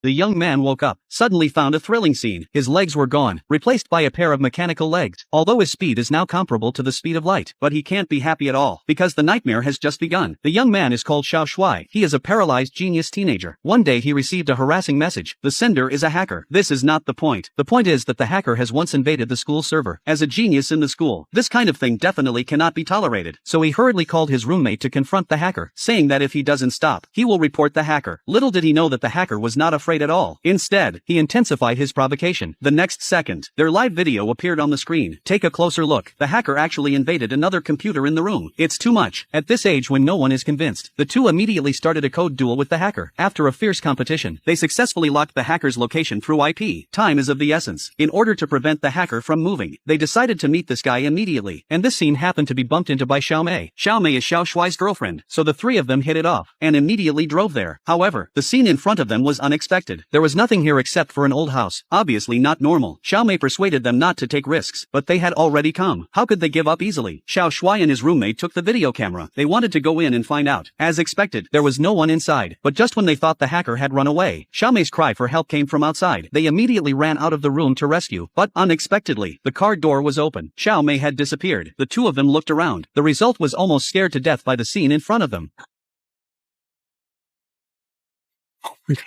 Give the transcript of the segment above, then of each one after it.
The young man woke up, suddenly found a thrilling scene. His legs were gone, replaced by a pair of mechanical legs. Although his speed is now comparable to the speed of light, but he can't be happy at all, because the nightmare has just begun. The young man is called Xiao Shuai. He is a paralyzed genius teenager. One day he received a harassing message. The sender is a hacker. This is not the point. The point is that the hacker has once invaded the school server. As a genius in the school, this kind of thing definitely cannot be tolerated. So he hurriedly called his roommate to confront the hacker, saying that if he doesn't stop, he will report the hacker. Little did he know that the hacker was not afraid at all. Instead, he intensified his provocation. The next second, their live video appeared on the screen. Take a closer look. The hacker actually invaded another computer in the room. It's too much. At this age when no one is convinced, the two immediately started a code duel with the hacker. After a fierce competition, they successfully locked the hacker's location through IP. Time is of the essence. In order to prevent the hacker from moving, they decided to meet this guy immediately. And this scene happened to be bumped into by Xiao Mei. Xiao Mei is Xiao Shuai's girlfriend, so the three of them hit it off, and immediately drove there. However, the scene in front of them was unexpected. There was nothing here except for an old house. Obviously not normal. Xiao Mei persuaded them not to take risks, but they had already come. How could they give up easily? Xiao Shuai and his roommate took the video camera. They wanted to go in and find out. As expected, there was no one inside, but just when they thought the hacker had run away, Xiao Mei's cry for help came from outside. They immediately ran out of the room to rescue, but unexpectedly, the car door was open. Xiao Mei had disappeared. The two of them looked around. The result was almost scared to death by the scene in front of them. Oh my God.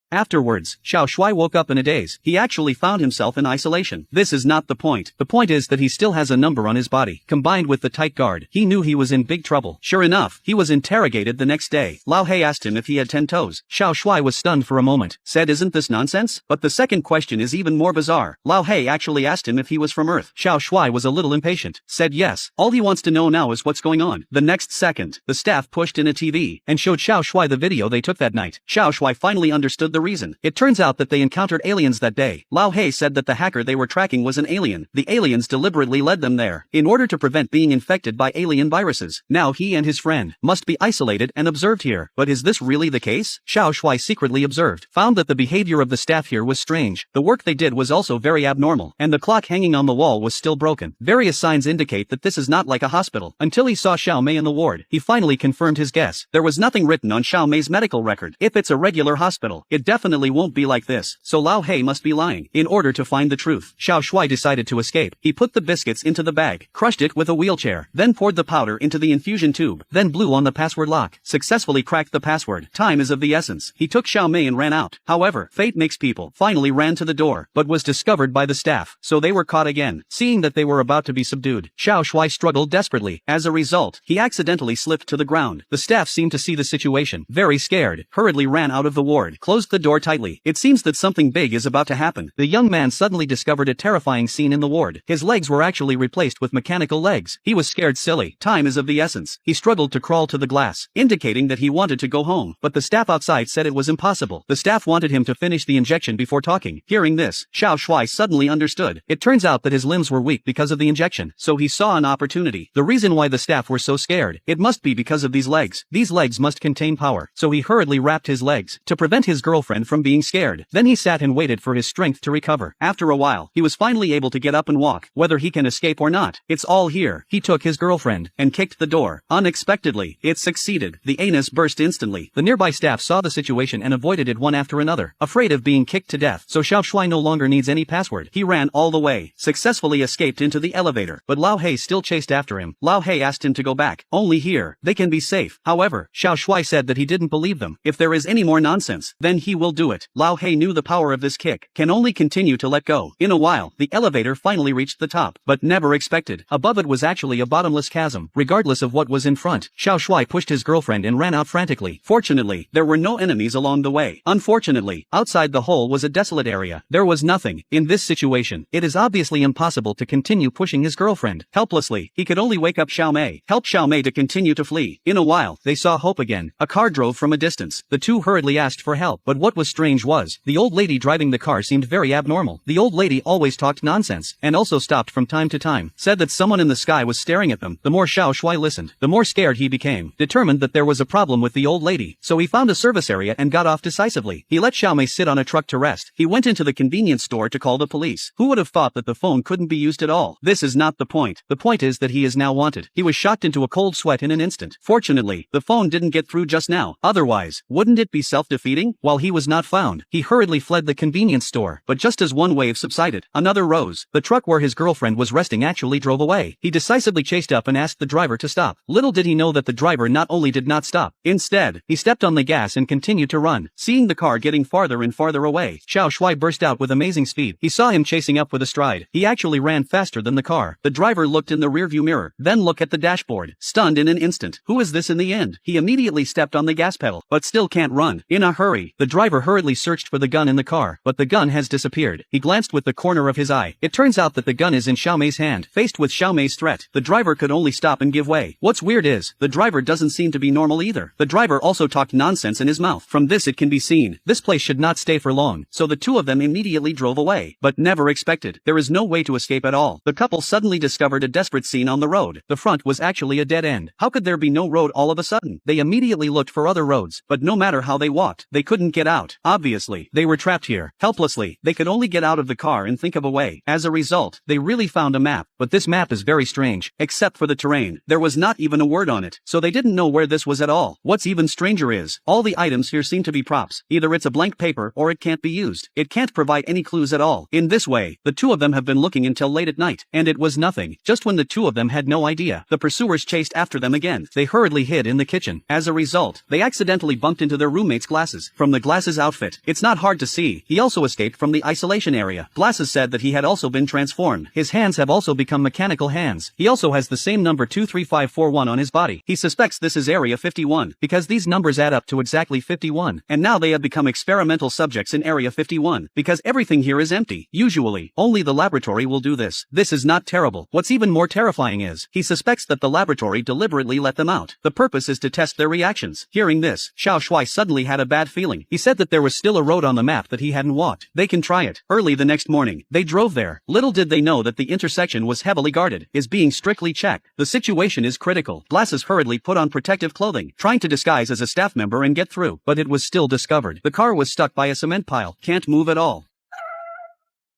Afterwards, Xiao Shuai woke up in a daze. He actually found himself in isolation. This is not the point. The point is that he still has a number on his body. Combined with the tight guard, he knew he was in big trouble. Sure enough, he was interrogated the next day. Lao He asked him if he had 10 toes. Xiao Shuai was stunned for a moment, said, "Isn't this nonsense?" But the second question is even more bizarre. Lao He actually asked him if he was from Earth. Xiao Shuai was a little impatient, said yes. All he wants to know now is what's going on. The next second, the staff pushed in a TV and showed Xiao Shuai the video they took that night. Xiao Shuai finally understood the reason. It turns out that they encountered aliens that day. Lao He said that the hacker they were tracking was an alien. The aliens deliberately led them there, in order to prevent being infected by alien viruses. Now he and his friend must be isolated and observed here. But is this really the case? Xiao Shuai secretly observed, found that the behavior of the staff here was strange. The work they did was also very abnormal, and the clock hanging on the wall was still broken. Various signs indicate that this is not like a hospital. Until he saw Xiao Mei in the ward, he finally confirmed his guess. There was nothing written on Xiao Mei's medical record. If it's a regular hospital, it definitely won't be like this. So Lao He must be lying. In order to find the truth, Xiao Shuai decided to escape. He put the biscuits into the bag, crushed it with a wheelchair, then poured the powder into the infusion tube, then blew on the password lock, successfully cracked the password. Time is of the essence. He took Xiao Mei and ran out. However, fate makes people. Finally ran to the door, but was discovered by the staff, so they were caught again. Seeing that they were about to be subdued, Xiao Shuai struggled desperately. As a result, he accidentally slipped to the ground. The staff seemed to see the situation, very scared, hurriedly ran out of the ward, closed the door tightly. It seems that something big is about to happen. The young man suddenly discovered a terrifying scene in the ward. His legs were actually replaced with mechanical legs. He was scared silly. Time is of the essence. He struggled to crawl to the glass, indicating that he wanted to go home, but the staff outside said it was impossible. The staff wanted him to finish the injection before talking. Hearing this, Xiao Shuai suddenly understood. It turns out that his limbs were weak because of the injection, so he saw an opportunity. The reason why the staff were so scared, it must be because of these legs. These legs must contain power, so he hurriedly wrapped his legs to prevent his girlfriend from being scared. Then he sat and waited for his strength to recover. After a while, he was finally able to get up and walk. Whether he can escape or not, it's all here. He took his girlfriend and kicked the door. Unexpectedly, it succeeded. The anus burst instantly. The nearby staff saw the situation and avoided it one after another, afraid of being kicked to death. So Xiao Shuai no longer needs any password. He ran all the way, successfully escaped into the elevator, but Lao He still chased after him. Lao He asked him to go back. Only here, they can be safe. However, Xiao Shuai said that he didn't believe them. If there is any more nonsense, then he will do it. Lao He knew the power of this kick, can only continue to let go. In a while, the elevator finally reached the top, but never expected. Above it was actually a bottomless chasm. Regardless of what was in front, Xiao Shuai pushed his girlfriend and ran out frantically. Fortunately, there were no enemies along the way. Unfortunately, outside the hole was a desolate area. There was nothing. In this situation, it is obviously impossible to continue pushing his girlfriend. Helplessly, he could only wake up Xiao Mei, help Xiao Mei to continue to flee. In a while, they saw hope again. A car drove from a distance. The two hurriedly asked for help, but what What was strange was, the old lady driving the car seemed very abnormal. The old lady always talked nonsense, and also stopped from time to time, said that someone in the sky was staring at them. The more Xiao Shuai listened, the more scared he became, determined that there was a problem with the old lady. So he found a service area and got off decisively. He let Xiao Mei sit on a truck to rest. He went into the convenience store to call the police. Who would have thought that the phone couldn't be used at all? This is not the point. The point is that he is now wanted. He was shocked into a cold sweat in an instant. Fortunately, the phone didn't get through just now. Otherwise, wouldn't it be self-defeating? While he was not found, he hurriedly fled the convenience store. But just as one wave subsided, another rose. The truck where his girlfriend was resting actually drove away. He decisively chased up and asked the driver to stop. Little did he know that the driver not only did not stop, instead, he stepped on the gas and continued to run. Seeing the car getting farther and farther away, Xiao Shuai burst out with amazing speed. He saw him chasing up with a stride. He actually ran faster than the car. The driver looked in the rearview mirror, then looked at the dashboard, stunned in an instant. Who is this in the end? He immediately stepped on the gas pedal, but still can't run. In a hurry, the driver hurriedly searched for the gun in the car, but the gun has disappeared. He glanced with the corner of his eye. It turns out that the gun is in Xiao Mei's hand. Faced with Xiao Mei's threat, the driver could only stop and give way. What's weird is, the driver doesn't seem to be normal either. The driver also talked nonsense in his mouth. From this it can be seen, this place should not stay for long, so the two of them immediately drove away. But never expected, there is no way to escape at all. The couple suddenly discovered a desperate scene on the road. The front was actually a dead end. How could there be no road all of a sudden? They immediately looked for other roads, but no matter how they walked, they couldn't get out. Obviously, they were trapped here. Helplessly, they could only get out of the car and think of a way. As a result, they really found a map, but this map is very strange. Except for the terrain, there was not even a word on it, so they didn't know where this was at all. What's even stranger is, all the items here seem to be props. Either it's a blank paper or it can't be used. It can't provide any clues at all. In this way, the two of them have been looking until late at night, and it was nothing. Just when the two of them had no idea, the pursuers chased after them again. They hurriedly hid in the kitchen. As a result, they accidentally bumped into their roommate's glasses. From the glasses outfit, it's not hard to see, he also escaped from the isolation area. Glasses said that he had also been transformed. His hands have also become mechanical hands. He also has the same number 23541 on his body. He suspects this is Area 51, because these numbers add up to exactly 51, and now they have become experimental subjects in Area 51, because everything here is empty. Usually, only the laboratory will do this. This is not terrible. What's even more terrifying is, he suspects that the laboratory deliberately let them out. The purpose is to test their reactions. Hearing this, Xiao Shuai suddenly had a bad feeling. He said that there was still a road on the map that he hadn't walked. They can try it. Early the next morning, they drove there. Little did they know that the intersection was heavily guarded, is being strictly checked. The situation is critical. Glasses hurriedly put on protective clothing, trying to disguise as a staff member and get through, but it was still discovered. The car was stuck by a cement pile, can't move at all.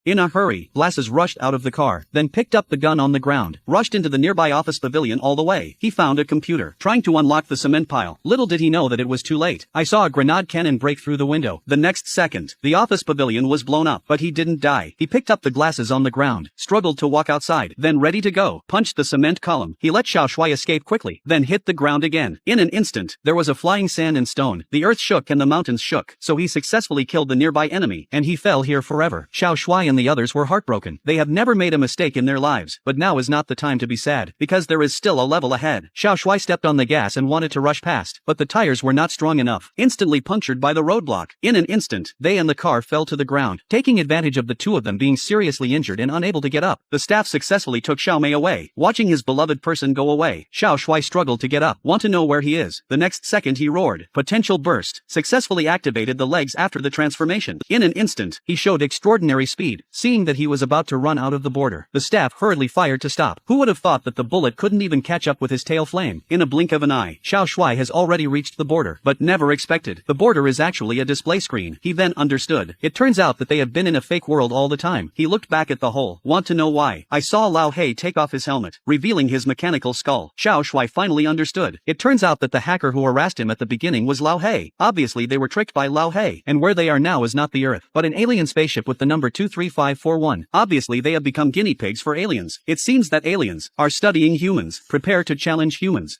In a hurry, Glasses rushed out of the car, then picked up the gun on the ground, rushed into the nearby office pavilion all the way. He found a computer, trying to unlock the cement pile. Little did he know that it was too late. I saw a grenade cannon break through the window. The next second, the office pavilion was blown up, but he didn't die. He picked up the glasses on the ground, struggled to walk outside, then ready to go, punched the cement column. He let Xiao Shuai escape quickly, then hit the ground again. In an instant, there was a flying sand and stone. The earth shook and the mountains shook, so he successfully killed the nearby enemy, and he fell here forever. Xiao Shuai and the others were heartbroken. They have never made a mistake in their lives, but now is not the time to be sad, because there is still a level ahead. Xiao Shuai stepped on the gas and wanted to rush past, but the tires were not strong enough, instantly punctured by the roadblock. In an instant, they and the car fell to the ground, taking advantage of the two of them being seriously injured and unable to get up. The staff successfully took Xiao Mei away. Watching his beloved person go away, Xiao Shuai struggled to get up. Want to know where he is? The next second he roared. Potential burst. Successfully activated the legs after the transformation. In an instant, he showed extraordinary speed. Seeing that he was about to run out of the border, the staff hurriedly fired to stop. Who would have thought that the bullet couldn't even catch up with his tail flame? In a blink of an eye, Xiao Shuai has already reached the border, but never expected. The border is actually a display screen. He then understood. It turns out that they have been in a fake world all the time. He looked back at the hole. Want to know why? I saw Lao He take off his helmet, revealing his mechanical skull. Xiao Shuai finally understood. It turns out that the hacker who harassed him at the beginning was Lao He. Obviously they were tricked by Lao He, and where they are now is not the Earth, but an alien spaceship with the number 23541. Obviously they have become guinea pigs for aliens. It seems that aliens are studying humans. Prepare to challenge humans.